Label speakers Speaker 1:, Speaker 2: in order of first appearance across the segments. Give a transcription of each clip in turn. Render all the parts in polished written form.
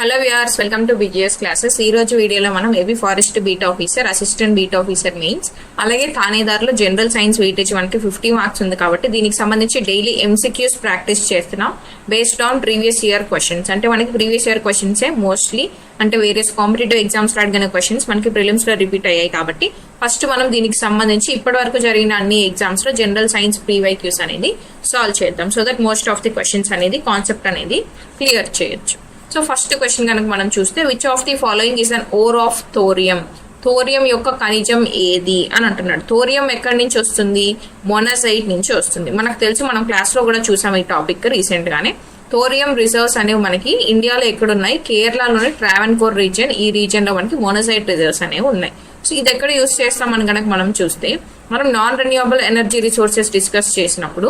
Speaker 1: Hello viewers, welcome to BGS classes. ఈ రోజు వీడియోలో మనం AB forest beat officer, assistant beat officer mains, అలాగే థానేదార్లో జనరల్ సైన్స్ వెయిటేజ్ మనకి 50 మార్క్స్ ఉంది కాబట్టి దీనికి సంబంధించి డైలీ ఎంసీక్యూస్ ప్రాక్టీస్ చేస్తున్నాం based on previous year questions. అంటే మనకి ప్రీవియస్ ఇయర్ క్వశ్చన్సే మోస్ట్లీ, అంటే వేరియస్ కాంపిటేటివ్ ఎగ్జామ్స్ లో అడిగిన క్వశ్చన్స్ మనకి ప్రిలిమ్స్ లో రిపీట్ అయ్యాయి కాబట్టి ఫస్ట్ మనం దీనికి సంబంధించి ఇప్పటి వరకు జరిగిన అన్ని ఎగ్జామ్స్ లో జనరల్ సైన్స్ ప్రీవైక్యూస్ అనేది సాల్వ్ చేద్దాం. So that most of the questions అనేది కాన్సెప్ట్ అనేది క్లియర్ చేయొచ్చు. సో ఫస్ట్ క్వశ్చన్ కనుక మనం చూస్తే, which of the following is an ore of thorium? Thorium యొక్క ఖనిజం ఏది అని అంటున్నాడు. థోరియం ఎక్కడి నుంచి వస్తుంది? మొనజైట్ నుంచి వస్తుంది. మనకు తెలుసు, మనం క్లాస్ లో కూడా చూసాం ఈ టాపిక్ రీసెంట్ గానే. థోరియం రిజర్వ్స్ అనేవి మనకి ఇండియాలో ఎక్కడున్నాయి? కేరళలోని ట్రావెన్కోర్ రీజియన్, ఈ రీజియన్ లో మనకి మొనజైట్ రిజర్వ్స్ అనేవి ఉన్నాయి. సో ఇది ఎక్కడ యూస్ చేస్తామని కనుక మనం చూస్తే, మనం non renewable energy resources discuss చేసినప్పుడు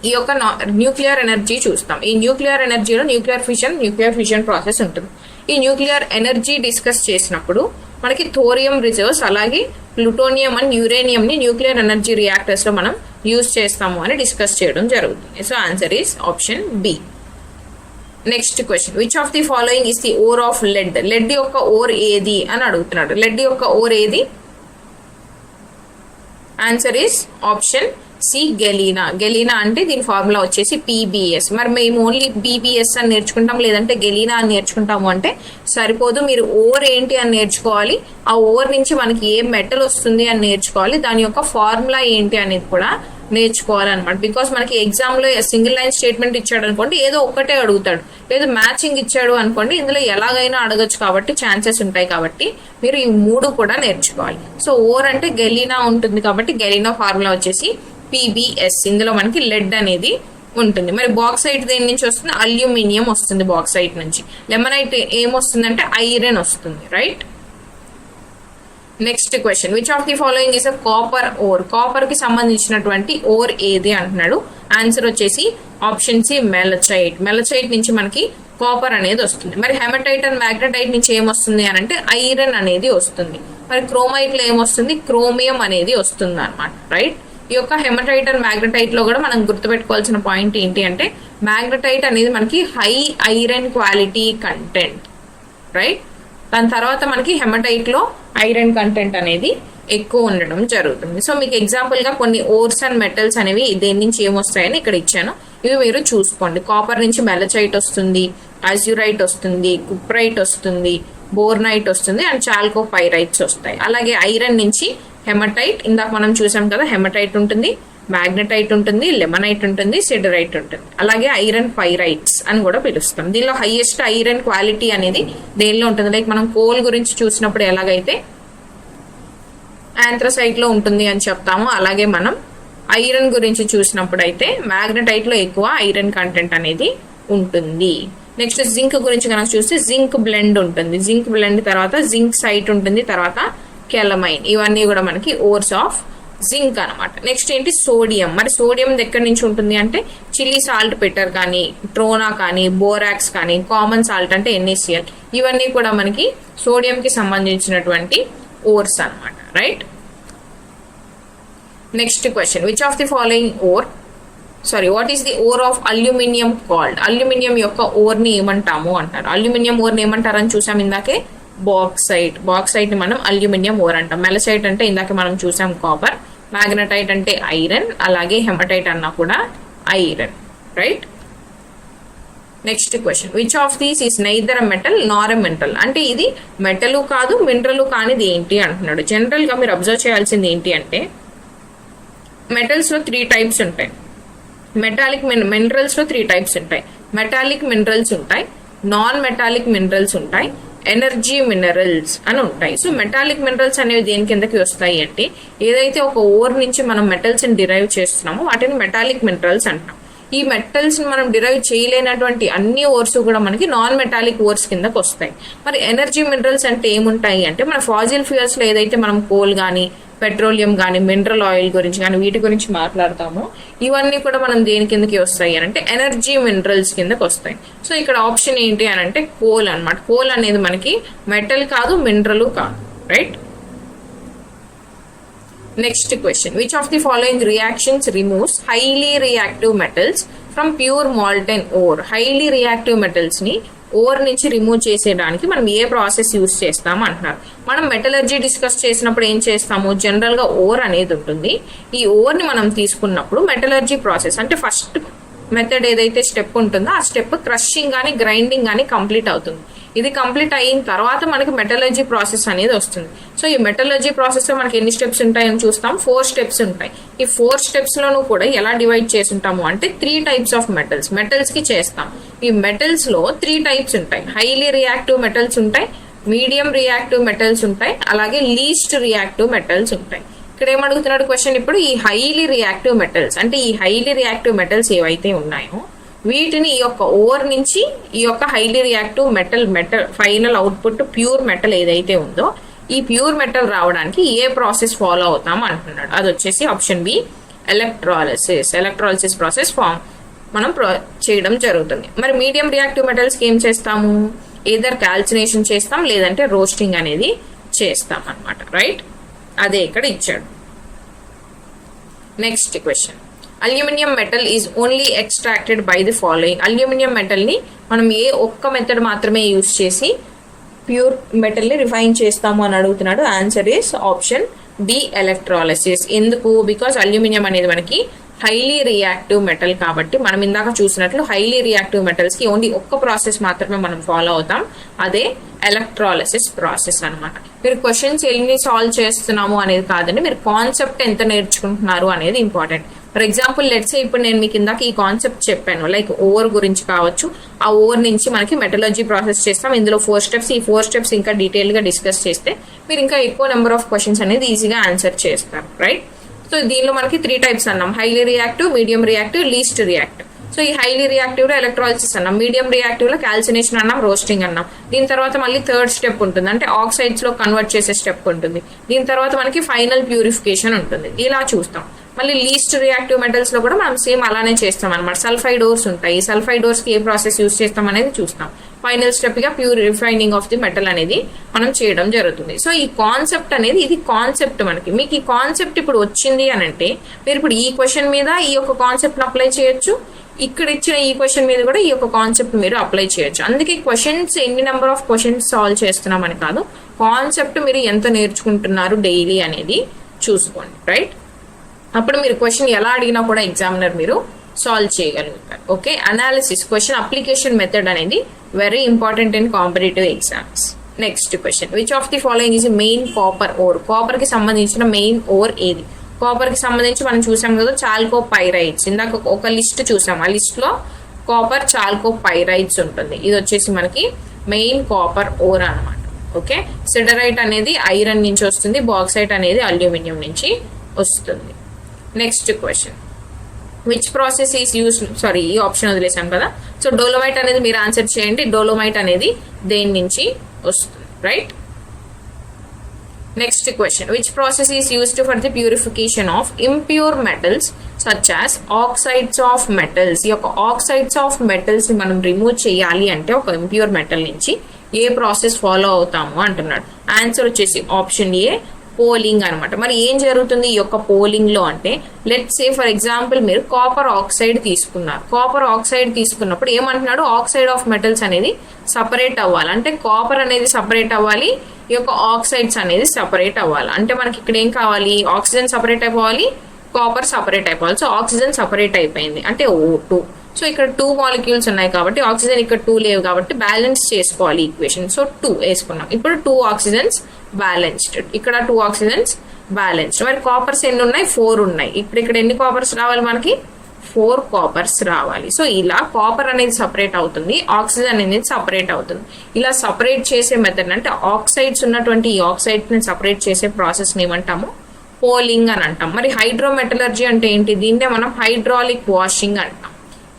Speaker 1: ఈ యొక్క న్యూక్లియర్ ఎనర్జీ చూస్తాం. ఈ న్యూక్లియర్ ఎనర్జీలో న్యూక్లియర్ ఫిషన్ ప్రాసెస్ ఉంటుంది. ఈ న్యూక్లియర్ ఎనర్జీ డిస్కస్ చేసినప్పుడు మనకి థోరియం రిజర్వ్స్, అలాగే ప్లూటోనియం అండ్ యురేనియం ని న్యూక్లియర్ ఎనర్జీ రియాక్టర్స్ లో మనం యూజ్ చేస్తాము అని డిస్కస్ చేయడం జరుగుతుంది. So answer is option B. Next question, which of the following is the ore of lead? Lead యొక్క ఓర్ ఏది అని అడుగుతున్నాడు. లెడ్ యొక్క ఓర్ ఏది? Answer is option C, galena. Galena అంటే దీని ఫార్ములా వచ్చేసి పీబీఎస్. మరి మేము ఓన్లీ పీబీఎస్ అని నేర్చుకుంటాం, లేదంటే గెలీనా అని నేర్చుకుంటాము అంటే సరిపోదు. మీరు ఓర్ ఏంటి అని నేర్చుకోవాలి, ఆ ఓర్ నుంచి మనకి ఏ మెటల్ వస్తుంది అని నేర్చుకోవాలి, దాని యొక్క ఫార్ములా ఏంటి అనేది కూడా నేర్చుకోవాలన్నమాట. బికాస్ మనకి ఎగ్జామ్ లో సింగిల్ లైన్ స్టేట్మెంట్ ఇచ్చాడు అనుకోండి, ఏదో ఒక్కటే అడుగుతాడు. లేదు మ్యాచింగ్ ఇచ్చాడు అనుకోండి, ఇందులో ఎలాగైనా అడగచ్చు కాబట్టి ఛాన్సెస్ ఉంటాయి. కాబట్టి మీరు ఈ మూడు కూడా నేర్చుకోవాలి. సో ఓర్ అంటే గెలీనా ఉంటుంది కాబట్టి గెలీనా ఫార్ములా వచ్చేసి పీబీఎస్. ఇందులో మనకి లెడ్ అనేది ఉంటుంది. మరి బాక్సైట్ దేని నుంచి వస్తుంది? అల్యూమినియం వస్తుంది బాక్సైట్ నుంచి. లెమనైట్ ఏమొస్తుందంటే ఐరన్ వస్తుంది, right? Next question, which of the following is a copper ore? Copper కి సంబంధించినటువంటి ఓర్ ఏది అంటున్నాడు. ఆన్సర్ వచ్చేసి ఆప్షన్ సి, మెలచైట్. మెలచైట్ నుంచి మనకి కాపర్ అనేది వస్తుంది. మరి హెమటైట్ అండ్ మ్యాగ్నటైట్ నుంచి ఏమొస్తుంది అని అంటే ఐరన్ అనేది వస్తుంది. మరి క్రోమైట్ లో ఏమొస్తుంది? క్రోమియం అనేది వస్తుంది అనమాట, రైట్? ఈ యొక్క హెమటైట్ అండ్ మ్యాగ్నటైట్ లో కూడా మనం గుర్తుపెట్టుకోవాల్సిన పాయింట్ ఏంటి అంటే, మ్యాగ్నటైట్ అనేది మనకి high iron quality content, right? దాని తర్వాత మనకి హెమటైట్ లో ఐరన్ కంటెంట్ అనేది ఎక్కువ ఉండడం జరుగుతుంది. సో మీకు ఎగ్జాంపుల్ గా కొన్ని ఓర్స్ అండ్ మెటల్స్ అనేవి దేని నుంచి ఏమొస్తాయని ఇక్కడ ఇచ్చాను, ఇవి మీరు చూసుకోండి. కాపర్ నుంచి మెలచైట్ వస్తుంది, అజ్యూరైట్ వస్తుంది, కుప్రైట్ వస్తుంది, బోర్నైట్ వస్తుంది, అండ్ చాల్కోపైరైట్స్ వస్తాయి. అలాగే ఐరన్ నుంచి హెమటైట్, ఇందాక మనం చూసాం కదా, హెమటైట్ ఉంటుంది, మ్యాగ్నటైట్ ఉంటుంది, లెమనైట్ ఉంటుంది, సిడరైట్ ఉంటుంది. అలాగే ఐరన్ పైరైట్స్ అని కూడా పిలుస్తాం. దీనిలో హైయెస్ట్ ఐరన్ క్వాలిటీ అనేది దేనిలో ఉంటుంది? లైక్ మనం కోల్ గురించి చూసినప్పుడు ఎలాగైతే ఆంథ్రసైట్ లో ఉంటుంది అని చెప్తాము, అలాగే మనం ఐరన్ గురించి చూసినప్పుడు అయితే మ్యాగ్నటైట్ లో ఎక్కువ ఐరన్ కంటెంట్ అనేది ఉంటుంది. నెక్స్ట్ జింక్ గురించి కనుక చూస్తే జింక్ బ్లెండ్ ఉంటుంది. జింక్ బ్లెండ్ తర్వాత జింక్ సైట్ ఉంటుంది, తర్వాత కెలమైన్. ఇవన్నీ కూడా మనకి ఓర్స్ ఆఫ్ జింక్ అనమాట. నెక్స్ట్ ఏంటి? సోడియం. మరి సోడియం ఎక్కడి నుంచి ఉంటుంది అంటే చిల్లీ సాల్ట్ పెటర్ కానీ, ట్రోనా కానీ, బోరాక్స్ కానీ, కామన్ సాల్ట్ అంటే NaCl, ఇవన్నీ కూడా మనకి సోడియం కి సంబంధించినటువంటి ఓర్స్ అనమాట, right? Next question, which of the following ore what is the ore of aluminium called? Aluminium యొక్క ఓర్ ని ఏమంటాము అంటారు. అల్యూమినియం ఓర్ ని ఏమంటారు అని చూసాం ఇందాకే, బాక్సైట్. బాక్సైట్ ని మనం అల్యూమినియం ఓర్ అంటాం. మెలసైట్ అంటే ఇందాక మనం చూసాం కాపర్, మ్యాగ్నటైట్ అంటే ఐరన్, అలాగే హెమటైట్ అన్నా కూడా iron, right? Next question, which of these is neither a metal Nar a mineral? అంటే ఇది మెటల్ కాదు, మినరల్ కానిది ఏంటి అంటున్నాడు. జనరల్ గా మీరు అబ్జర్వ్ చేయాల్సింది ఏంటి అంటే, మెటల్స్ లో 3 టైప్స్ ఉంటాయి. మెటాలిక్ మినరల్స్ లో 3 టైప్స్ ఉంటాయి. మెటాలిక్ మినరల్స్ ఉంటాయి, నాన్ మెటాలిక్ మినరల్స్ ఉంటాయి, ఎనర్జీ మినరల్స్ అని ఉంటాయి. సో మెటాలిక్ మినరల్స్ అనేవి దేని కిందకి వస్తాయి అంటే, ఏదైతే ఒక ఓర్ నుంచి మనం మెటల్స్ ని డిరైవ్ చేస్తున్నామో వాటిని మెటాలిక్ మినరల్స్ అంటాం. ఈ మెటల్స్ ని మనం డిరైవ్ చేయలేనటువంటి అన్ని ఓర్స్ కూడా మనకి నాన్ మెటాలిక్ ఓర్స్ కిందకి వస్తాయి. మరి ఎనర్జీ మినరల్స్ అంటే ఏముంటాయి అంటే, మన ఫాజిల్ ఫ్యూయల్స్ లో ఏదైతే మనం కోల్ గానీ, పెట్రోలియం కానీ, మినరల్ ఆయిల్ గురించి కానీ, వీటి గురించి మాట్లాడతాము, ఇవన్నీ కూడా మనం దేని కిందకి వస్తాయి అని అంటే ఎనర్జీ మినరల్స్ కిందకి వస్తాయి. సో ఇక్కడ ఆప్షన్ ఏంటి అని అంటే కోల్ అనమాట. కోల్ అనేది మనకి మెటల్ కాదు, మినరల్ కాదు, right? Next question, which of the following reactions removes highly reactive metals from pure molten ore? Highly reactive metals ని ఓర్ నుంచి రిమూవ్ చేసేయడానికి మనం ఏ ప్రాసెస్ యూజ్ చేస్తాం అంటున్నారు. మనం మెటలర్జీ డిస్కస్ చేసినప్పుడు ఏం చేస్తాము, జనరల్ గా ఓర్ అనేది ఉంటుంది. ఈ ఓర్ ని మనం తీసుకున్నప్పుడు మెటలర్జీ ప్రాసెస్ అంటే ఫస్ట్ మెథడ్ ఏదైతే స్టెప్ ఉంటుందో ఆ స్టెప్ క్రషింగ్ కానీ గ్రైండింగ్ కానీ కంప్లీట్ అవుతుంది. ఇది కంప్లీట్ అయిన తర్వాత మనకి మెటలర్జీ ప్రాసెస్ అనేది వస్తుంది. సో ఈ మెటలర్జీ ప్రాసెస్ లో మనకి ఎన్ని స్టెప్స్ ఉంటాయని చూస్తాం, 4 స్టెప్స్ ఉంటాయి. ఈ 4 స్టెప్స్ లోనూ కూడా ఎలా డివైడ్ చేసి ఉంటాము అంటే 3 టైప్స్ ఆఫ్ మెటల్స్ కి చేస్తాం. ఈ మెటల్స్ లో 3 టైప్స్ ఉంటాయి. హైలీ రియాక్టివ్ మెటల్స్ ఉంటాయి, మీడియం రియాక్టివ్ మెటల్స్ ఉంటాయి, అలాగే లీస్ట్ రియాక్టివ్ మెటల్స్ ఉంటాయి. ఇక్కడ ఏమడుగుతున్నాడు క్వశ్చన్, ఇప్పుడు ఈ హైలీ రియాక్టివ్ మెటల్స్ అంటే ఈ హైలీ రియాక్టివ్ మెటల్స్ ఏవైతే ఉన్నాయో వీటిని ఈ యొక్క ఓర్ నుంచి ఈ యొక్క highly reactive metal final output pure metal ఏదైతే ఉందో ఈ ప్యూర్ మెటల్ రావడానికి ఏ ప్రాసెస్ ఫాలో అవుతాం అంటున్నాడు. అది వచ్చేసి ఆప్షన్ బి ఎలక్ట్రాలిసిస్ ప్రాసెస్ మనం చేయడం జరుగుతుంది. మరి మీడియం రియాక్టివ్ మెటల్స్ కి ఏం చేస్తాము, ఏదర్ క్యాల్సినేషన్ చేస్తాం లేదంటే రోస్టింగ్ అనేది చేస్తాం అన్నమాట. రైట్, అదే ఇక్కడ ఇచ్చాడు. Next question, aluminium metal is only extracted by the following. Aluminium metal ని మనం ఏ ఒక్క మెథడ్ మాత్రమే యూజ్ చేసి ప్యూర్ మెటల్ ని రిఫైన్ చేస్తాము అని అడుగుతున్నాడు. Answer is option D electrolysis. ఎందుకు, బికాస్ అల్యూమినియం అనేది మనకి హైలీ రియాక్టివ్ మెటల్ కాబట్టి మనం ఇందాక చూసినట్లు హైలీ రియాక్టివ్ మెటల్స్ కి ఓన్లీ ఒక్క ప్రాసెస్ మాత్రమే మనం ఫాలో అవుతాం, అదే ఎలక్ట్రాలిసిస్ ప్రాసెస్ అన్నమాట. మీరు క్వశ్చన్స్ ఎన్ని సాల్వ్ చేస్తున్నాము అనేది కాదండి, మీరు కాన్సెప్ట్ ఎంత నేర్చుకుంటున్నారు అనేది ఇంపార్టెంట్. ఫర్ ఎగ్జాంపుల్ లెట్స్ ఇప్పుడు నేను మీకు ఇందాక ఈ కాన్సెప్ట్ చెప్పాను, లైక్ ఓవర్ గురించి కావచ్చు. ఆ ఓవర్ నుంచి మనకి మెటలర్జీ ప్రాసెస్ చేస్తాం. ఇందులో 4 స్టెప్స్, ఈ 4 స్టెప్స్ ఇంకా డీటెయిల్ గా డిస్కస్ చేస్తే మీరు ఇంకా ఎక్కువ నెంబర్ ఆఫ్ క్వశ్చన్స్ అనేది ఈజీగా ఆన్సర్ చేస్తారు. రైట్, సో దీనిలో మనకి 3 టైప్స్ అన్నాం, highly reactive, medium reactive, least reactive. So ఈ హైలీ రియాక్టివ్ లో ఎలక్ట్రాలిసిస్ అన్నాం, మీడియం రియాక్టివ్ లో క్యాల్సినేషన్ అన్నాం, రోస్టింగ్ అన్నాం. దీని తర్వాత మళ్ళీ 3rd స్టెప్ ఉంటుంది, అంటే ఆక్సైడ్స్ లో కన్వర్ట్ చేసే స్టెప్ ఉంటుంది. దీని తర్వాత మనకి ఫైనల్ ప్యూరిఫికేషన్ ఉంటుంది. ఇలా చూస్తాం. మళ్ళీ లీస్ట్ రియాక్టివ్ మెటల్స్ లో కూడా మనం సేమ్ అలానే చేస్తాం అనమాట. సల్ఫైడోర్స్ ఉంటాయి, సల్ఫైడోర్స్ కి ఏ ప్రాసెస్ యూజ్ చేస్తాం అనేది చూస్తాం. ఫైనల్ స్టెప్ గా pure refining of the metal అనేది మనం చేయడం జరుగుతుంది. సో ఈ కాన్సెప్ట్ అనేది ఇది కాన్సెప్ట్ మనకి. మీకు ఈ కాన్సెప్ట్ ఇప్పుడు వచ్చింది అని అంటే మీరు ఇప్పుడు ఈ క్వశ్చన్ మీద ఈ యొక్క కాన్సెప్ట్ అప్లై చేయొచ్చు, ఇక్కడ ఇచ్చిన ఈ క్వశ్చన్ మీద కూడా ఈ యొక్క కాన్సెప్ట్ మీరు అప్లై చేయొచ్చు. అందుకే క్వశ్చన్స్ ఎన్ని నెంబర్ ఆఫ్ క్వశ్చన్స్ సాల్వ్ చేస్తున్నామని కాదు, కాన్సెప్ట్ మీరు ఎంత నేర్చుకుంటున్నారు డైలీ అనేది చూసుకోండి. రైట్, అప్పుడు మీరు క్వశ్చన్ ఎలా అడిగినా కూడా ఎగ్జామినర్ మీరు సాల్వ్ చేయగలుగుతారు. Okay, analysis question application method అనేది very important in competitive exams. Next question, which of the following is main copper ore. Copper కి సంబంధించిన మెయిన్ ఓర్ ఏది? కాపర్ కి సంబంధించి మనం చూసాం కదా చాల్కో పైరైడ్స్, ఇందాక ఒక లిస్ట్ చూసాం, ఆ లిస్ట్ లో కాపర్ చాల్కో పైరైడ్స్ ఉంటుంది. ఇది వచ్చేసి మనకి మెయిన్ కాపర్ ఓర్ అన్నమాట. ఓకే, సిడరైట్ అనేది ఐరన్ నుంచి వస్తుంది, బాక్సైట్ అనేది అల్యూమినియం నుంచి వస్తుంది. Next question, which process is use, sorry ఈ ఆప్షన్ వదిలేసాం కదా. సో డోలోమైట్ అనేది మీరు ఆన్సర్ చేయండి. డోలోమైట్ అనేది దేని నుంచి వస్తుంది? Right, next question, which process is used for the purification of impure metals such as oxides of metals. ఈ యొక్క ఆక్సైడ్స్ ఆఫ్ మెటల్స్ ని మనం రిమూవ్ చేయాలి అంటే ఒక ఇంప్యూర్ మెటల్ నుంచి ఏ ప్రాసెస్ ఫాలో అవుతాము అంటున్నాడు. ఆన్సర్ వచ్చేసి ఆప్షన్ ఏ పోలింగ్ అనమాట. మరి ఏం జరుగుతుంది ఈ యొక్క పోలింగ్ లో అంటే, లెట్స్ సే ఫర్ ఎగ్జాంపుల్ మీరు కాపర్ ఆక్సైడ్ తీసుకున్నారు. కాపర్ ఆక్సైడ్ తీసుకున్నప్పుడు ఏమంటున్నాడు, ఆక్సైడ్ ఆఫ్ మెటల్స్ అనేది సపరేట్ అవ్వాలి. అంటే కాపర్ అనేది సపరేట్ అవ్వాలి, ఈ యొక్క ఆక్సైడ్స్ అనేది సపరేట్ అవ్వాలి. అంటే మనకి ఇక్కడ ఏం కావాలి, ఆక్సిజన్ సపరేట్ అయిపోవాలి, కాపర్ సపరేట్ అయిపోవాలి. సో ఆక్సిజన్ సపరేట్ అయిపోయింది అంటే O2. సో ఇక్కడ 2 మాలిక్యూల్స్ ఉన్నాయి కాబట్టి ఆక్సిజన్ ఇక్కడ 2 లేవు కాబట్టి బ్యాలెన్స్ చేసుకోవాలి ఈక్వేషన్. సో 2 వేసుకున్నాం. ఇప్పుడు 2 ఆక్సిజన్స్ బ్యాలెన్స్డ్, ఇక్కడ 2 ఆక్సిజన్స్ బ్యాలెన్స్డ్. మరి కాపర్స్ ఎన్ని ఉన్నాయి, 4 ఉన్నాయి. ఇప్పుడు ఇక్కడ ఎన్ని కాపర్స్ రావాలి మనకి, 4 కాపర్స్ రావాలి. సో ఇలా కాపర్ అనేది సపరేట్ అవుతుంది, ఆక్సిజన్ అనేది సపరేట్ అవుతుంది. ఇలా సపరేట్ చేసే మెథడ్ అంటే ఆక్సైడ్స్ ఉన్నటువంటి ఈ ఆక్సైడ్స్ ని సపరేట్ చేసే ప్రాసెస్ ని ఏమంటాము, పోలింగ్ అని అంటాం. మరి హైడ్రోమెటలర్జీ అంటే ఏంటి, దీన్నే మనం హైడ్రాలిక్ వాషింగ్ అంటాం.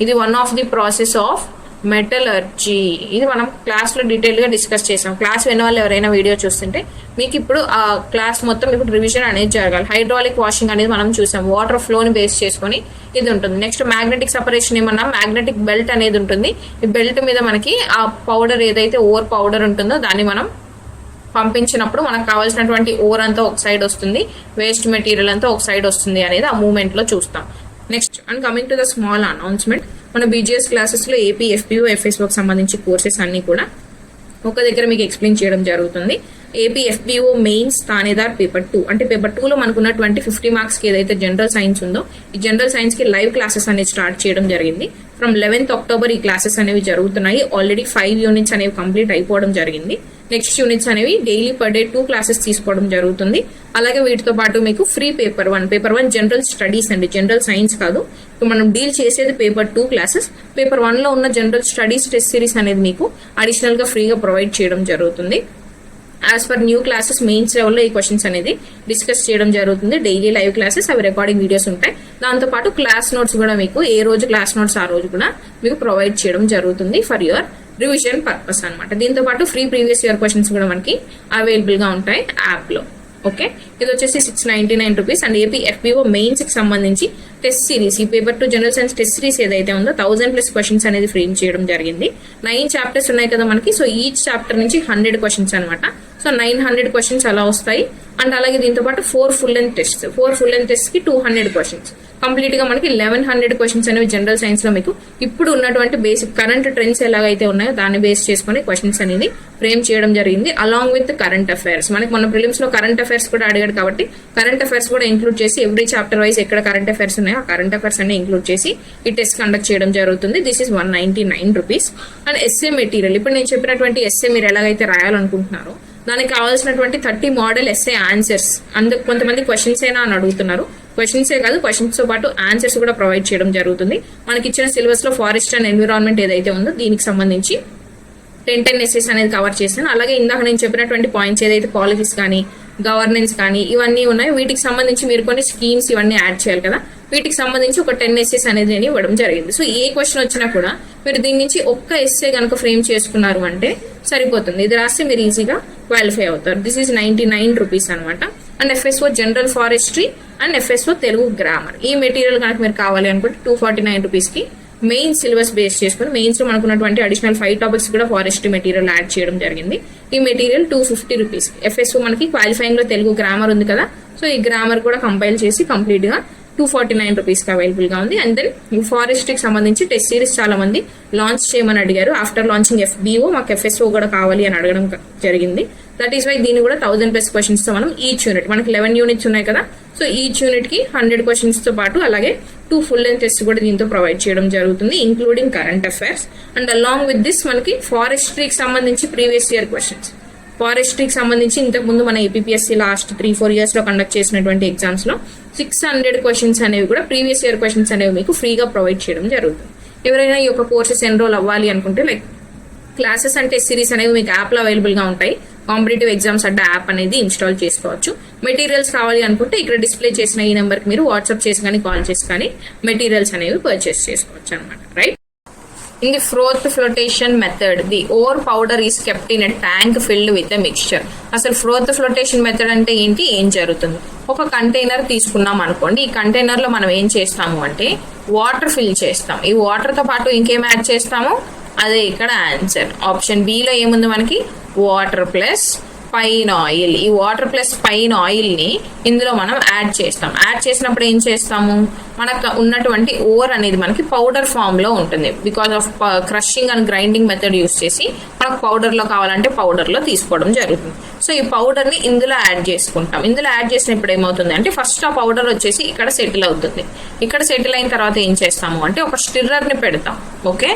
Speaker 1: ఇది one of the process of metallurgy. ఇది మనం క్లాస్ లో డీటెయిల్ గా డిస్కస్ చేసాం. క్లాస్ విన్న వాళ్ళు ఎవరైనా వీడియో చూస్తుంటే మీకు ఇప్పుడు ఆ క్లాస్ మొత్తం ఇప్పుడు రివిజన్ అనేది జరగాలి. హైడ్రాలిక్ వాషింగ్ అనేది మనం చూసాం, వాటర్ ఫ్లో ని బేస్ చేసుకుని ఇది ఉంటుంది. నెక్స్ట్ మ్యాగ్నెటిక్ సపరేషన్ ఏమన్నా, మ్యాగ్నెటిక్ బెల్ట్ అనేది ఉంటుంది. ఈ బెల్ట్ మీద మనకి ఆ పౌడర్ ఏదైతే ఓర్ పౌడర్ ఉంటుందో దాన్ని మనం పంపించినప్పుడు మనకు కావాల్సినటువంటి ఓర్ అంతా ఒక సైడ్ వస్తుంది, వేస్ట్ మెటీరియల్ అంతా ఒక సైడ్ వస్తుంది అనేది ఆ మూమెంట్ లో చూస్తాం. Next, and coming to the small announcement, మన బీజీఎస్ క్లాసెస్లో ఏపీ ఎఫ్పిఓ ఎఫ్ఎస్ఓకి సంబంధించి కోర్సెస్ అన్నీ కూడా ఒక దగ్గర మీకు ఎక్స్ప్లెయిన్ చేయడం జరుగుతుంది. ఏపీ ఎఫ్పిఓ మెయిన్స్ థానేదార్ పేపర్ 2 అంటే పేపర్ 2లో మనకు ఉన్నటువంటి 50 మార్క్స్కి ఏదైతే జనరల్ సైన్స్ ఉందో ఈ జనరల్ సైన్స్కి లైవ్ క్లాసెస్ అనేది స్టార్ట్ చేయడం జరిగింది. ఫ్రమ్ 11th October ఈ క్లాసెస్ అనేవి జరుగుతున్నాయి. ఆల్రెడీ 5 యూనిట్స్ అనేవి కంప్లీట్ అయిపోవడం జరిగింది. నెక్స్ట్ యూనిట్స్ అనేవి డైలీ పర్ డే 2 క్లాసెస్ తీసుకోవడం జరుగుతుంది. అలాగే వీటితో పాటు మీకు ఫ్రీ పేపర్ 1 జనరల్ స్టడీస్ అండి, జనరల్ సైన్స్ కాదు. మనం డీల్ చేసేది పేపర్ 2 క్లాసెస్. పేపర్ 1లో ఉన్న జనరల్ స్టడీస్ టెస్ట్ సిరీస్ అనేది మీకు అడిషనల్ గా ఫ్రీగా ప్రొవైడ్ చేయడం జరుగుతుంది. As per new classes mains లెవెల్లో ఈ క్వశ్చన్స్ అనేది డిస్కస్ చేయడం జరుగుతుంది. డైలీ లైవ్ క్లాసెస్, అవి రికార్డింగ్ వీడియోస్ ఉంటాయి. దాంతోపాటు క్లాస్ నోట్స్ కూడా మీకు ఏ రోజు క్లాస్ నోట్స్ ఆ రోజు కూడా మీకు ప్రొవైడ్ చేయడం జరుగుతుంది ఫర్ యువర్ రివిజన్ పర్పస్ అనమాట. దీంతో పాటు ఫ్రీ ప్రీవియస్ ఇయర్ క్వశ్చన్స్ కూడా మనకి అవైలబుల్ గా ఉంటాయి యాప్ లో. ఓకే, ఇది వచ్చేసి 699 rupees. And AP FPO mains కి సంబంధించి టెస్ట్ సిరీస్, ఈ paper 2 general science test series ఏదైతే ఉందో 1000+ క్వశ్చన్స్ అనేది ఫ్రేమ్ చేయడం జరిగింది. 9 చాప్టర్స్ ఉన్నాయి కదా మనకి. సో ఈచ్ చాప్టర్ నుంచి 100 క్వశ్చన్స్ అనమాట. సో 900 క్వశ్చన్స్ అలా వస్తాయి. అండ్ అలాగే దీంతో పాటు 4 ఫుల్ లెంత్ టెస్ట్ కి 200 క్వశ్చన్స్. కంప్లీట్ గా మనకి 1100 క్వశ్చన్స్ అనేవి జనరల్ సైన్స్ లో మీకు ఇప్పుడు ఉన్నటువంటి బేసిక్ కరెంట్ ట్రెండ్స్ ఎలాగైతే ఉన్నాయో దాన్ని బేస్ చేసుకుని క్వశ్చన్స్ అనేది ఫ్రేమ్ చేయడం జరిగింది. అలాంగ్ విత్ కరెంట్ అఫైర్స్, మనకి మన ప్రిలిమ్స్ లో కరెంట్ అఫైర్స్ కూడా అడిగాడు కాబట్టి కరెంట్ అఫైర్స్ కూడా ఇంక్లూడ్ చేసి ఎవ్రీ చాప్టర్ వైజ్ ఎక్కడ కరెంట్ అఫైర్స్ ఉన్నాయో ఆ కరెంట్ అఫైర్స్ అన్ని ఇంక్లూడ్ చేసి ఈ టెస్ట్ కండక్ట్ చేయడం జరుగుతుంది. This is 199 rupees. And S A material, ఇప్పుడు నేను చెప్పినటువంటి ఎస్ఏ మీరు ఎలాగైతే రాయాలనుకుంటున్నారో దానికి కావాల్సినటువంటి 30 మోడల్ ఎస్ఏ ఆన్సర్స్. అందుకు కొంతమంది క్వశ్చన్స్ అయినా అని అడుగుతున్నారు. క్వశ్చన్సే కాదు, క్వశ్చన్స్ తో పాటు ఆన్సర్స్ కూడా ప్రొవైడ్ చేయడం జరుగుతుంది. మనకి ఇచ్చిన సిలబస్ లో ఫారెస్ట్ అండ్ ఎన్విరాన్మెంట్ ఏదైతే ఉందో దీనికి సంబంధించి 10 ఎస్ఏస్ అనేది కవర్ చేశాను. అలాగే ఇందాక నేను చెప్పినటువంటి పాయింట్స్ ఏదైతే పాలసీస్ కానీ గవర్నెన్స్ కానీ ఇవన్నీ ఉన్నాయి, వీటికి సంబంధించి మీరు కొన్ని స్కీమ్స్ ఇవన్నీ యాడ్ చేయాలి కదా, వీటికి సంబంధించి ఒక 10 ఎస్ఏస్ అనేది నేను ఇవ్వడం జరిగింది. సో ఏ క్వశ్చన్ వచ్చినా కూడా మీరు దీని నుంచి ఒక్క ఎస్ఏ కనుక ఫ్రేమ్ చేసుకున్నారు అంటే సరిపోతుంది. ఇది రాస్తే మీరు ఈజీగా క్వాలిఫై అవుతారు. దిస్ ఈజ్ 99 రూపీస్ అనమాట. And FSO general forestry and FSO Telugu grammar, ఈ మెటీరియల్ కనుక మీరు కావాలి అనుకుంటే 249 రూపీస్ కి మెయిన్ సిలబస్ బేస్ చేసుకుని మెయిన్స్ లో మనకున్నటువంటి అడిషనల్ 5 టాపిక్స్ కూడా ఫారెస్ట్రీ మెటీరియల్ యాడ్ చేయడం జరిగింది. ఈ మెటీరియల్ 250 రూపీస్. ఎఫ్ఎస్ఓ మనకి క్వాలిఫైయింగ్ లో తెలుగు గ్రామర్ ఉంది కదా, సో ఈ గ్రామర్ కూడా కంపైల్ చేసి కంప్లీట్ గా 249 రూపీస్ కి అవైలబుల్ గా ఉంది. అండ్ దెన్ ఈ ఫారెస్ట్రీకి సంబంధించి టెస్ట్ సిరీస్ చాలా మంది లాంచ్ చేయమని అడిగారు. ఆఫ్టర్ లాంచింగ్ ఎఫ్బిఓ మాకు ఎఫ్ఎస్ఓ కూడా కావాలి అని అడగడం జరిగింది. దట్ ఈస్ వై దీన్ని కూడా 1000+ క్వశ్చన్స్ తో మనం ఈచ్ యూనిట్, మనకి 11 యూనిట్స్ ఉన్నాయి కదా, సో ఈచ్ యూనిట్ కి 100 క్వశ్చన్స్ తో పాటు అలాగే 2 ఫుల్ లెంత్ టెస్ట్ కూడా దీంతో ప్రొవైడ్ చేయడం జరుగుతుంది, including current affairs. And along with this మనకి ఫారెస్ట్రీకి సంబంధించి ప్రీవియస్ ఇయర్ క్వశ్చన్స్, ఫారెస్ట్రీకి సంబంధించి ఇంతకు ముందు మన ఏపీఎస్సీ లాస్ట్ 3-4 ఇయర్స్ లో కండక్ట్ చేసినటువంటి ఎగ్జామ్స్ లో 600 క్వశ్చన్స్ అనేవి కూడా ప్రీవియస్ ఇయర్ క్వశ్చన్స్ అనేవి మీకు ఫ్రీగా ప్రొవైడ్ చేయడం జరుగుతుంది. ఎవరైనా ఈ యొక్క కోర్సెస్ ఎన్రోల్ అవ్వాలి అనుకుంటే like classes and test series అనేవి మీకు యాప్ లో అవైలబుల్ గా ఉంటాయి. కాంపిటేటివ్ ఎగ్జామ్స్ అడ్డా యాప్ అనేది ఇన్స్టాల్ చేసుకోవచ్చు. మెటీరియల్స్ కావాలి అనుకుంటే ఇక్కడ డిస్ప్లే చేసిన ఈ నెంబర్ కి మీరు వాట్సాప్ చేసి కానీ కాల్ చేసి కానీ మెటీరియల్స్ అనేవి పర్చేస్ చేసుకోవచ్చు అనమాట. Right. In the froth flotation method, the ore powder is kept in a tank filled with a mixture. అసలు ఫ్రోత్ ఫ్లోటేషన్ మెథడ్ అంటే ఏంటి, ఏం జరుగుతుంది? ఒక కంటైనర్ తీసుకున్నాం అనుకోండి, ఈ కంటైనర్ లో మనం ఏం చేస్తాము అంటే వాటర్ ఫిల్ చేస్తాం. ఈ వాటర్ తో పాటు ఇంకేం యాడ్ చేస్తాము, అదే ఇక్కడ ఆన్సర్. ఆప్షన్ బి లో ఏముంది మనకి, వాటర్ ప్లస్ పైన్ ఆయిల్. ఈ వాటర్ ప్లస్ పైన్ ఆయిల్ ని ఇందులో మనం యాడ్ చేస్తాం. యాడ్ చేసినప్పుడు ఏం చేస్తాము, మనకు ఉన్నటువంటి ఓర్ అనేది మనకి పౌడర్ ఫామ్ లో ఉంటుంది. Because of crushing and grinding method use చేసి మనకు పౌడర్ లో కావాలంటే పౌడర్ లో తీసుకోవడం జరుగుతుంది. సో ఈ పౌడర్ ని ఇందులో యాడ్ చేసుకుంటాం. ఇందులో యాడ్ చేసినప్పుడు ఏమవుతుంది అంటే ఫస్ట్ ఆ పౌడర్ వచ్చేసి ఇక్కడ సెటిల్ అవుతుంది. ఇక్కడ సెటిల్ అయిన తర్వాత ఏం చేస్తాము అంటే ఒక స్టిర్రర్ ని పెడతాం. ఓకే,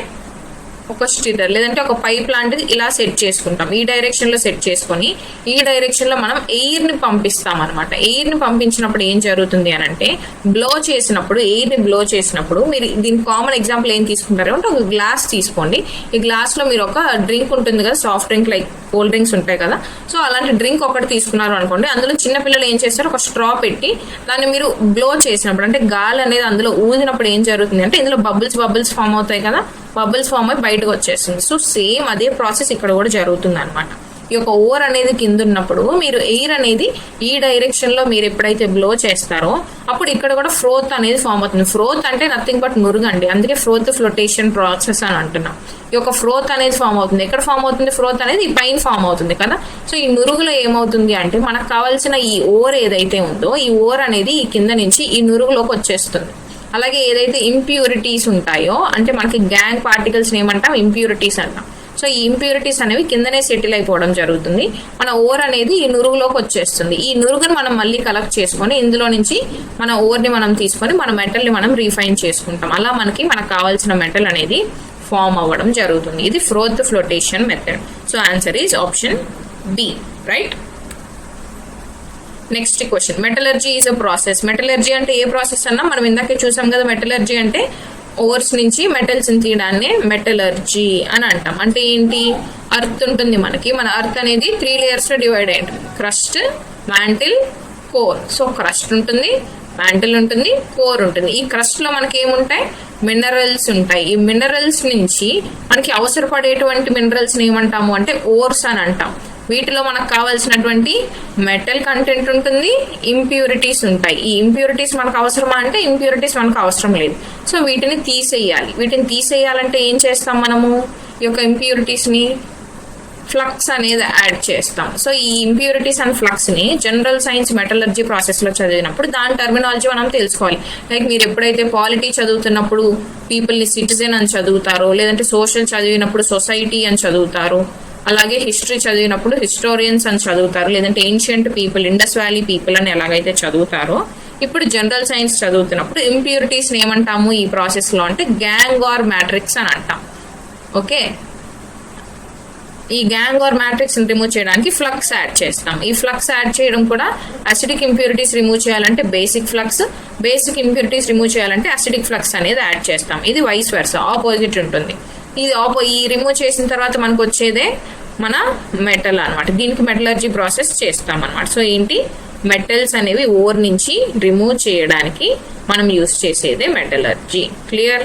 Speaker 1: ఒక స్టిర్రర్ లేదంటే ఒక పైప్ లాంటిది ఇలా సెట్ చేసుకుంటాం. ఈ డైరెక్షన్ లో సెట్ చేసుకొని ఈ డైరెక్షన్ లో మనం ఎయిర్ ని పంపిస్తాం అనమాట. ఎయిర్ ని పంపించినప్పుడు ఏం జరుగుతుంది అని అంటే బ్లో చేసినప్పుడు, ఎయిర్ ని బ్లో చేసినప్పుడు మీరు దీని కామన్ ఎగ్జాంపుల్ ఏం తీసుకుంటారు అంటే ఒక గ్లాస్ తీసుకోండి. ఈ గ్లాస్ లో మీరు ఒక డ్రింక్ ఉంటుంది కదా, soft drink like cool drinks ఉంటాయి కదా, సో అలాంటి డ్రింక్ ఒకటి తీసుకున్నారు అనుకోండి. అందులో చిన్నపిల్లలు ఏం చేస్తారు, ఒక స్ట్రా పెట్టి దాన్ని మీరు బ్లో చేసినప్పుడు అంటే గాలి అనేది అందులో ఊదినప్పుడు ఏం జరుగుతుంది అంటే ఇందులో బబుల్స్ ఫామ్ అవుతాయి కదా, బబుల్స్ ఫామ్ అయి బయటకు వచ్చేస్తుంది. సో సేమ్ అదే ప్రాసెస్ ఇక్కడ కూడా జరుగుతుంది అనమాట. ఈ యొక్క ఓర్ అనేది కింద ఉన్నప్పుడు మీరు ఎయిర్ అనేది ఈ డైరెక్షన్ లో మీరు ఎప్పుడైతే బ్లో చేస్తారో అప్పుడు ఇక్కడ కూడా ఫ్రోత్ అనేది ఫామ్ అవుతుంది. ఫ్రోత్ అంటే నథింగ్ బట్ నురుగండి, అందుకే ఫ్రోత్ ఫ్లోటేషన్ ప్రాసెస్ అని అంటున్నాం. ఈ యొక్క ఫ్రోత్ అనేది ఫామ్ అవుతుంది. ఎక్కడ ఫామ్ అవుతుంది ఫ్రోత్ అనేది, ఈ పైన ఫామ్ అవుతుంది కదా. సో ఈ నురుగులో ఏమవుతుంది అంటే మనకు కావాల్సిన ఈ ఓర్ ఏదైతే ఉందో ఈ ఓర్ అనేది ఈ కింద నుంచి ఈ నురుగులోకి వచ్చేస్తుంది. అలాగే ఏదైతే ఇంప్యూరిటీస్ ఉంటాయో అంటే మనకి గ్యాంగ్ పార్టికల్స్ ఏమంటాం, ఇంప్యూరిటీస్ అంటాం. సో ఈ ఇంప్యూరిటీస్ అనేవి కిందనే సెటిల్ అయిపోవడం జరుగుతుంది. మన ఓర్ అనేది ఈ నురుగులోకి వచ్చేస్తుంది. ఈ నురుగును మనం మళ్ళీ కలెక్ట్ చేసుకొని ఇందులో నుంచి మన ఓర్ని మనం తీసుకొని మన మెటల్ని మనం రీఫైన్ చేసుకుంటాం. అలా మనకు కావాల్సిన మెటల్ అనేది ఫామ్ అవ్వడం జరుగుతుంది. ఇది froth flotation method. So answer is option B, right. Next question, metallurgy is a process. Metallurgy అంటే ఏ ప్రాసెస్ అన్నా మనం ఇందాకే చూసాం కదా. మెటలర్జీ అంటే ఓవర్స్ నుంచి మెటల్స్ తీయడాన్ని మెటలర్జీ అని అంటాం. అంటే ఏంటి, అర్త్ ఉంటుంది మనకి. మన అర్త్ అనేది 3 layers లో డివైడ్ అయ్యింది, crust, mantle, core. So crust ఉంటుంది, మ్యాంటిల్ ఉంటుంది, కోర్ ఉంటుంది. ఈ క్రస్ట్ లో మనకి ఏముంటాయి, మినరల్స్ ఉంటాయి. ఈ మినరల్స్ నుంచి మనకి అవసరపడేటువంటి మినరల్స్ ఏమంటాము అంటే ఓర్స్ అని అంటాం. వీటిలో మనకు కావాల్సినటువంటి మెటల్ కంటెంట్ ఉంటుంది, ఇంప్యూరిటీస్ ఉంటాయి. ఈ ఇంప్యూరిటీస్ మనకు అవసరమా అంటే ఇంప్యూరిటీస్ మనకు అవసరం లేదు. సో వీటిని తీసేయాలి. వీటిని తీసేయాలంటే ఏం చేస్తాం మనము, ఈ యొక్క ఇంప్యూరిటీస్ ని ఫ్లక్స్ అనేది యాడ్ చేస్తాం. సో ఈ ఇంప్యూరిటీస్ అండ్ ఫ్లక్స్ ని జనరల్ సైన్స్ మెటలర్జీ ప్రాసెస్ లో చదివినప్పుడు దాని టర్మినాలజీ మనం తెలుసుకోవాలి. లైక్ మీరు ఎప్పుడైతే పాలిటీ చదువుతున్నప్పుడు పీపుల్ ని సిటిజన్ అని చదువుతారో, లేదంటే సోషల్ చదివినప్పుడు సొసైటీ అని చదువుతారు, అలాగే హిస్టరీ చదివినప్పుడు హిస్టోరియన్స్ అని చదువుతారు, లేదంటే ancient people, Indus valley people అని ఎలాగైతే చదువుతారో, ఇప్పుడు జనరల్ సైన్స్ చదువుతున్నప్పుడు ఇంప్యూరిటీస్ ఏమంటాము ఈ ప్రాసెస్ లో అంటే గ్యాంగ్ ఆర్ మ్యాట్రిక్స్ అని అంటాం. ఓకే, ఈ గ్యాంగ్ ఆర్ మ్యాట్రిక్స్ రిమూవ్ చేయడానికి ఫ్లక్స్ యాడ్ చేస్తాం. ఈ ఫ్లక్స్ యాడ్ చేయడం కూడా అసిడిక్ ఇంప్యూరిటీస్ రిమూవ్ చేయాలంటే basic flux, basic impurities remove చేయాలంటే అసిడిక్ ఫ్లక్స్ అనేది యాడ్ చేస్తాం. ఇది వైస్ వర్సా, ఆపోజిట్ ఉంటుంది. ఇది ఈ రిమూవ్ చేసిన తర్వాత మనకు వచ్చేదే మన మెటల్ అనమాట. దీనికి మెటలర్జీ ప్రాసెస్ చేస్తాం అనమాట. సో ఏంటి, మెటల్స్ అనేవి ఓర్ నుంచి రిమూవ్ చేయడానికి మనం యూస్ చేసేదే metallurgy. Clear.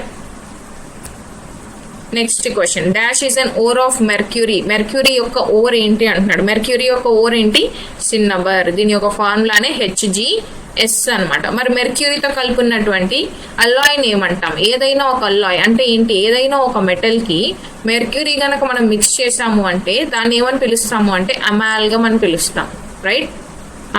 Speaker 1: Next question, dash is an ore of mercury. Mercury యొక్క ఓర్ ఏంటి అంటున్నాడు. మెర్క్యూరీ యొక్క ఓర్ ఏంటి, సిన్నబర్. దీని యొక్క ఫార్ములానే HgS అనమాట. మరి మెర్క్యూరీతో కలుపున్నటువంటి అల్లాయ్ని ఏమంటాం, ఏదైనా ఒక అల్లాయ్ అంటే ఏంటి, ఏదైనా ఒక మెటల్ కి మెర్క్యూరీ గనక మనం మిక్స్ చేసాము అంటే దాన్ని ఏమని పిలుస్తాము అంటే అమాల్గమ్ అని పిలుస్తాం, రైట్.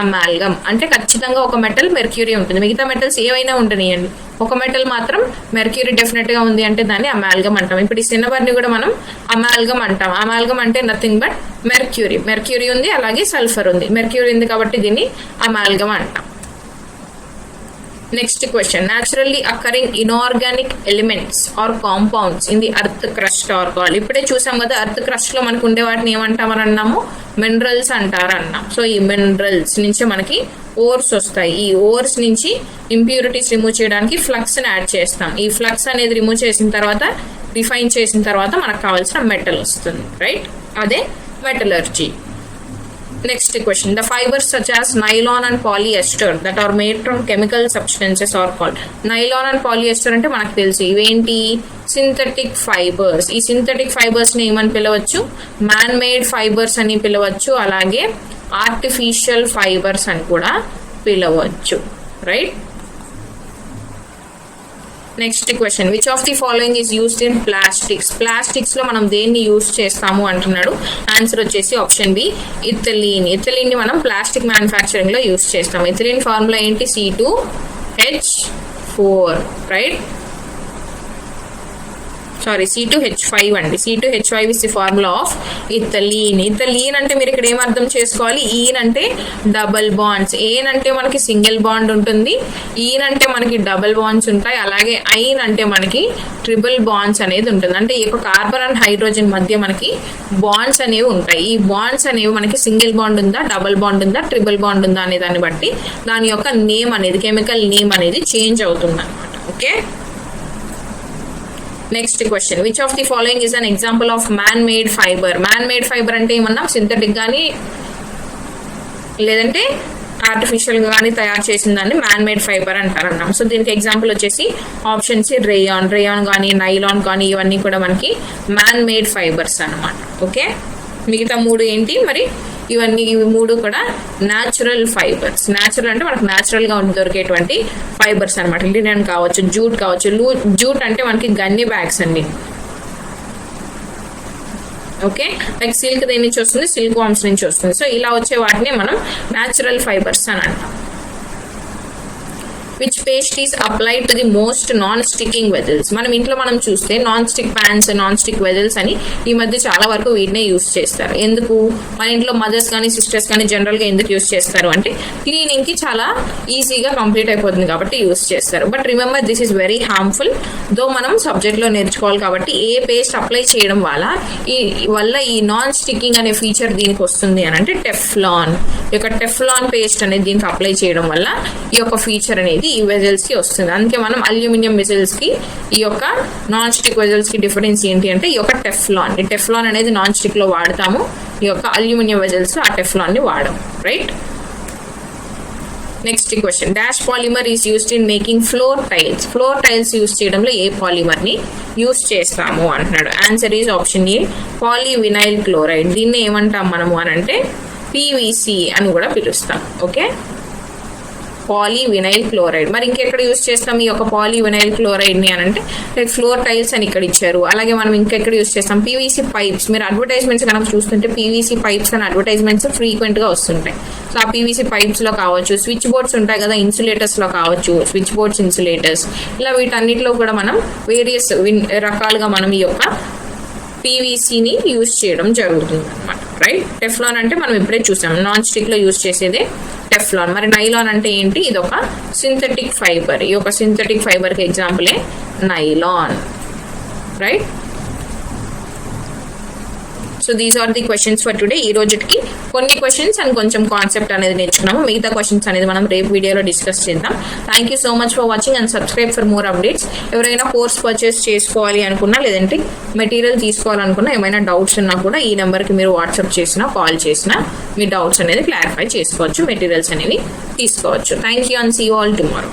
Speaker 1: అమాల్గమ్ అంటే ఖచ్చితంగా ఒక మెటల్ మెర్క్యూరీ ఉంటుంది, మిగతా మెటల్స్ ఏవైనా ఉండనియండి, ఒక మెటల్ మాత్రం మెర్క్యూరీ డెఫినెట్ గా ఉంది అంటే దాన్ని అమాల్గమ్ అంటాం. ఇప్పుడు ఈ సిన్నబర్ ని కూడా మనం అమాల్గమ్ అంటాం. అమాల్గమ్ అంటే నథింగ్ బట్ మెర్క్యూరీ. మెర్క్యూరీ ఉంది, అలాగే సల్ఫర్ ఉంది. మెర్క్యూరీ ఉంది కాబట్టి దీన్ని అమాల్గమ్ అంటాం. Next question, naturally occurring inorganic elements or compounds in the earth crust are call. ఇప్పుడే చూసాం కదా, అర్త్ క్రస్ట్ లో మనకు ఉండే వాటిని ఏమంటామని అన్నాము, మినరల్స్ అంటారు అన్నాం. సో ఈ మినరల్స్ నుంచి మనకి ఓర్స్ వస్తాయి. ఈ ఓర్స్ నుంచి ఇంప్యూరిటీస్ రిమూవ్ చేయడానికి ఫ్లక్స్ ని యాడ్ చేస్తాం. ఈ ఫ్లక్స్ అనేది రిమూవ్ చేసిన తర్వాత, రిఫైన్ చేసిన తర్వాత మనకు కావాల్సిన మెటల్ వస్తుంది, రైట్. అదే metallurgy. Next question, the fibers such as nylon and polyester that are made from chemical substances are called. Nylon and polyester అంటే మనకు తెలుసు ఇవేంటి, సింథటిక్ ఫైబర్స్. ఈ సింథటిక్ ఫైబర్స్ ని ఏమని పిలవచ్చు, మ్యాన్ మేడ్ ఫైబర్స్ అని పిలవచ్చు, అలాగే ఆర్టిఫిషియల్ ఫైబర్స్ అని కూడా పిలవచ్చు, right. Next question, which of the following is used in plastics. Plastics లో మనం దేన్ని యూస్ చేస్తాము అంటున్నాడు. ఆన్సర్ వచ్చేసి ఆప్షన్ బి, ఇథిలీన్. ఇథిలీన్ ని మనం ప్లాస్టిక్ మ్యానుఫ్యాక్చరింగ్ లో యూస్ చేస్తాం. ఇథిలీన్ ఫార్ములా ఏంటి, C2H4, రైట్. సారీ, C2H5 అండి. C2H5 is the formula of ethylene. Ethylene అంటే మీరు ఇక్కడ ఏం అర్థం చేసుకోవాలి, ఈన్ అంటే డబుల్ బాండ్స్, ఏన్ అంటే మనకి సింగిల్ బాండ్ ఉంటుంది, ఈన్ అంటే మనకి డబుల్ బాండ్స్ ఉంటాయి, అలాగే ఐన్ అంటే మనకి ట్రిపుల్ బాండ్స్ అనేది ఉంటుంది. అంటే ఈ యొక్క కార్బన్ అండ్ హైడ్రోజన్ మధ్య మనకి బాండ్స్ అనేవి ఉంటాయి. ఈ బాండ్స్ అనేవి మనకి సింగిల్ బాండ్ ఉందా, డబుల్ బాండ్ ఉందా, ట్రిపుల్ బాండ్ ఉందా అనే దాన్ని బట్టి దాని యొక్క నేమ్ అనేది, కెమికల్ నేమ్ అనేది చేంజ్ అవుతుంది అనమాట. Okay. Next question, which of the following is an example of man made fibre. Man made fibre అంటే ఏమన్నా సింథటిక్ కానీ లేదంటే ఆర్టిఫిషియల్ గా కానీ తయారు చేసిన దాన్ని మ్యాన్ మేడ్ ఫైబర్ అంటారు అన్నాం. సో దీనికి ఎగ్జాంపుల్ వచ్చేసి ఆప్షన్ సి, రేయాన్. రేయాన్ కానీ నైలాన్ కానీ ఇవన్నీ కూడా మనకి మ్యాన్ మేడ్ ఫైబర్స్ అన్నమాట. ఓకే, మిగతా మూడు ఏంటి మరి, ఇవన్నీ ఇవి మూడు కూడా న్యాచురల్ ఫైబర్స్. న్యాచురల్ అంటే మనకు న్యాచురల్ గా దొరికేటువంటి ఫైబర్స్ అనమాట. లినెన్ కావచ్చు, జూట్ కావచ్చు. జూట్ అంటే మనకి గన్ని బ్యాగ్స్ అండి. ఓకే, లైక్ సిల్క్ దేని నుంచి వస్తుంది, సిల్క్ వామ్స్ నుంచి వస్తుంది. సో ఇలా వచ్చే వాటిని మనం న్యాచురల్ ఫైబర్స్ అని అంటాం. Which paste is applied to the most non sticking vessels. మనం ఇంట్లో మనం చూస్తే non stick pans, non stick vessels అని ఈ మధ్య చాలా వరకు వీటినే యూస్ చేస్తారు. ఎందుకు మన ఇంట్లో మదర్స్ కానీ సిస్టర్స్ కానీ జనరల్ గా ఎందుకు యూస్ చేస్తారు అంటే క్లీనింగ్ కి చాలా ఈజీగా కంప్లీట్ అయిపోతుంది కాబట్టి యూస్ చేస్తారు. But remember this is very harmful. Though మనం సబ్జెక్ట్ లో నేర్చుకోవాలి కాబట్టి ఏ పేస్ట్ అప్లై చేయడం వల్ల ఈ నాన్ స్టికింగ్ అనే ఫీచర్ దీనికి వస్తుంది అని అంటే టెఫ్లాన్. ఈ యొక్క టెఫ్లాన్ పేస్ట్ అనేది దీనికి అప్లై చేయడం వల్ల ఈ యొక్క ఫీచర్ అనేది ఈ వెజల్స్ కి వస్తుంది. అందుకే మనం అల్యూమినియం వెజల్స్ కి ఈ యొక్క నాన్ స్టిక్ వెజల్స్ కి డిఫరెన్స్ ఏంటి అంటే ఈ యొక్క టెఫ్లాన్. ఈ టెఫ్లాన్ అనేది నాన్ స్టిక్ లో వాడతాము, ఈ యొక్క అల్యూమినియం వెజల్స్ లో ఆ టెఫ్లాన్ ని వాడము. Right. Next question, dash polymer is used in making floor tiles. Floor tiles use చేయడంలో ఏ పాలిమర్ ని యూస్ చేస్తాము అంటున్నాడు. Answer is option A, polyvinyl chloride. దీన్ని ఏమంటాం మనము అని అంటే పీవీసీ అని కూడా పిలుస్తాం. Okay, polyvinyl chloride. మరి ఇంకెక్కడ యూస్ చేస్తాం ఈ యొక్క పాలీవినైల్ క్లోరైడ్ ని అని అంటే లైక్ ఫ్లోర్ టైల్స్ అని ఇక్కడ ఇచ్చారు. అలాగే మనం ఇంకెక్కడ యూస్ చేస్తాం పీవీసీ పైప్స్. మీరు అడ్వర్టైజ్మెంట్స్ కనుక చూస్తుంటే పీవీసీ పైప్స్ అని అడ్వర్టైజ్మెంట్స్ ఫ్రీక్వెంట్ గా వస్తుంటాయి. సో ఆ పీవీసీ పైప్స్ లో కావచ్చు, స్విచ్ బోర్డ్స్ ఉంటాయి కదా ఇన్సులేటర్స్ లో కావచ్చు, స్విచ్ బోర్డ్స్, ఇన్సులేటర్స్, ఇలా వీటన్నిటిలో కూడా మనం వేరియస్ రకాలుగా మనం ఈ యొక్క పీవీసీని యూస్ చేయడం జరుగుతుంది అనమాట. రైట్. టెఫ్లాన్ అంటే మనం ఇప్పుడే చూసాం నాన్ స్టిక్ లో యూస్ చేసేదే టెఫ్లాన్. మరి నైలాన్ అంటే ఏంటి? ఇది ఒక సింథటిక్ ఫైబర్. ఈ యొక్క సింథటిక్ ఫైబర్ కి ఎగ్జాంపులే nylon. Right. So these are the questions for today. ఈ రోజుకి కొన్ని క్వశ్చన్స్ అండ్ కొంచెం కాన్సెప్ట్ అనేది నేర్చుకున్నాము. మిగతా క్వశ్చన్స్ అనేది మనం రేపు వీడియోలో డిస్కస్ చేద్దాం. Thank you so much for watching and subscribe for more updates. ఎవరైనా కోర్స్ పర్చేస్ చేసుకోవాలి అనుకున్నా, లేదంటే మెటీరియల్ తీసుకోవాలనుకున్నా, ఏమైనా డౌట్స్ ఉన్నా కూడా ఈ నెంబర్కి మీరు వాట్సాప్ చేసినా, కాల్ చేసినా మీ డౌట్స్ అనేది క్లారిఫై చేసుకోవచ్చు, మెటీరియల్స్ అనేవి తీసుకోవచ్చు. Thank you and see you all tomorrow.